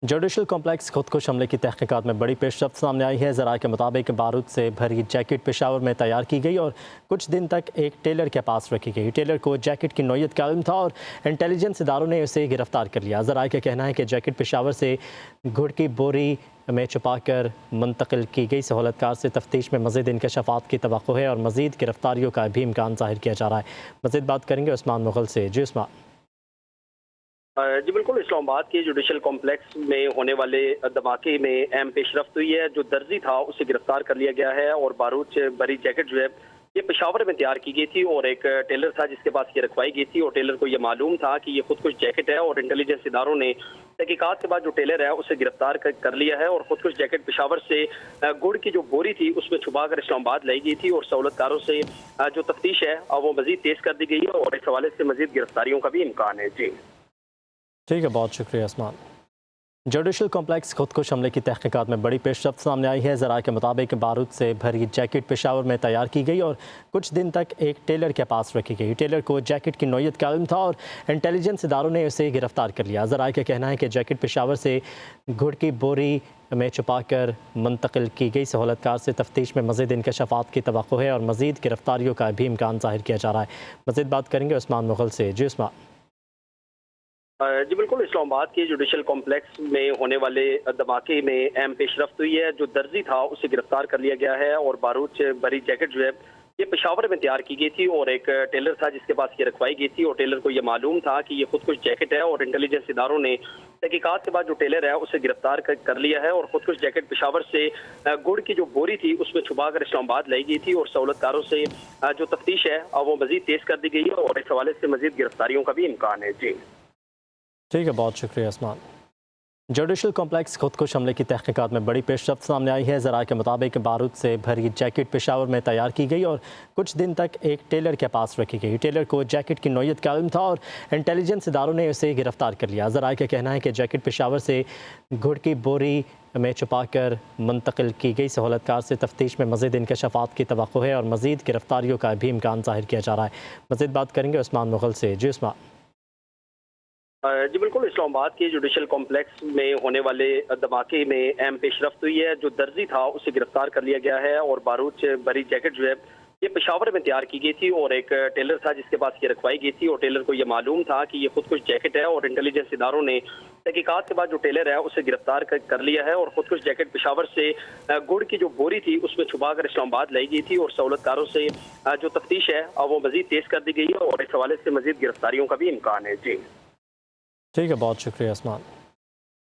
Judicial complex खुदकुश हमले की तहकीकात में बड़ी पेशरफ्त सामने आई है। ज़राए के मुताबिक बारूद से भरी जैकेट पेशावर में तैयार की गई और कुछ दिन तक एक टेलर के पास रखी गई। टेलर को जैकेट की नौयत का इल्म था और इंटेलिजेंस इदारों ने उसे गिरफ्तार कर लिया। ज़राए का कहना है कि जैकेट पेशावर से गुड़ की बोरी में छुपा कर मुंतकिल की गई। सहूलतकार से तफ्तीश में मज़ीद इंकशाफात की तवक्को है और मज़ीद गिरफ्तारियों का भी इम्कान ज़ाहिर किया जा रहा है। मज़ीद बात करेंगे उस्मान मुग़ल से। जी उस्मान। जी बिल्कुल, इस्लामाबाद के जुडिशल कॉम्प्लेक्स में होने वाले धमाके में अहम पेशरफ्त हुई है। जो दर्जी था उसे गिरफ्तार कर लिया गया है और बारूद से भरी जैकेट जो है ये पेशावर में तैयार की गई थी और एक टेलर था जिसके पास ये रखवाई गई थी और टेलर को ये मालूम था कि ये खुदकुश जैकेट है और इंटेलिजेंस इदारों ने तहकीकात के बाद जो टेलर है उसे गिरफ्तार कर लिया है और खुदकुश जैकेट पेशावर से गुड़ की जो बोरी थी उसमें छुपा कर इस्लामाबाद लाई गई थी और सहूलतकारों से जो तफ्तीश है वो मजीद तेज कर दी गई है और इस हवाले से मजीद गिरफ्तारियों का भी इम्कान है। जी ठीक है, बहुत शुक्रिया उस्मान। जुडिशल कॉम्प्लेक्स खुदकुश हमले की तहकीकात में बड़ी पेशरफ्त सामने आई है। ज़राए के मुताबिक बारूद से भरी जैकेट पेशावर में तैयार की गई और कुछ दिन तक एक टेलर के पास रखी गई। टेलर को जैकेट की नौयत का इल्म था और इंटेलिजेंस इदारों ने उसे गिरफ्तार कर लिया। ज़राए का कहना है कि जैकेट पेशावर से गुड़ की बोरी में छुपा कर मुंतकिल की गई। सहूलतकार से तफ्तीश में मज़ीद इंकशाफात की तवक्को है और मज़ीद गिरफ्तारियों का भी इम्कान ज़ाहिर किया जा रहा है। मज़ीद बात करेंगे उस्मान मुग़ल से। जी उस्मान। जी बिल्कुल, इस्लामाबाद के जुडिशल कॉम्प्लेक्स में होने वाले धमाके में अहम पेशरफ्त हुई है। जो दर्जी था उसे गिरफ्तार कर लिया गया है और बारूद से भरी जैकेट जो है ये पेशावर में तैयार की गई थी और एक टेलर था जिसके पास ये रखवाई गई थी और टेलर को ये मालूम था कि ये खुदकुश जैकेट है और इंटेलिजेंस इदारों ने तहकीकात के बाद जो टेलर है उसे गिरफ्तार कर लिया है और खुदकुश जैकेट पेशावर से गुड़ की जो बोरी थी उसमें छुपा कर इस्लामाबाद लाई गई थी और सहूलतकारों से जो तफ्तीश है वो मजीद तेज कर दी गई है और इस हवाले से मजीद गिरफ्तारियों का भी इम्कान है। जी ठीक है, बहुत शुक्रिया उस्मान। जुडिशल कॉम्प्लेक्स खुदकुश हमले की तहकीकात में बड़ी पेशरफ्त सामने आई है। ज़राए के मुताबिक बारूद से भरी जैकेट पेशावर में तैयार की गई और कुछ दिन तक एक टेलर के पास रखी गई। टेलर को जैकेट की नौयत का इल्म था और इंटेलिजेंस इदारों ने उसे गिरफ्तार कर लिया। ज़राए का कहना है कि जैकेट पेशावर से गुड़ की बोरी में छुपा कर मुंतकिल की गई। सहूलतकार से तफ्तीश में मज़ीद इंकशाफात की तवक्को है और मज़ीद गिरफ्तारियों का भी इम्कान ज़ाहिर किया जा रहा है। मज़ीद बात करेंगे उस्मान मुग़ल से। जी उस्मान। जी बिल्कुल, इस्लामाबाद के जुडिशल कॉम्प्लेक्स में होने वाले धमाके में अहम पेशरफ्त हुई है। जो दर्जी था उसे गिरफ्तार कर लिया गया है और बारूद से भरी जैकेट जो है ये पेशावर में तैयार की गई थी और एक टेलर था जिसके पास ये रखवाई गई थी और टेलर को ये मालूम था कि ये खुदकुश जैकेट है और इंटेलिजेंस इदारों ने तहकीकात के बाद जो टेलर है उसे गिरफ्तार कर लिया है और खुदकुश जैकेट पेशावर से गुड़ की जो बोरी थी उसमें छुपा कर इस्लामाबाद लाई गई थी और सहूलतकारों से जो तफ्तीश है वो मजीद तेज कर दी गई है और इस हवाले से मजीद गिरफ्तारियों का भी इम्कान है। जी ठीक है, बहुत शुक्रिया उस्मान।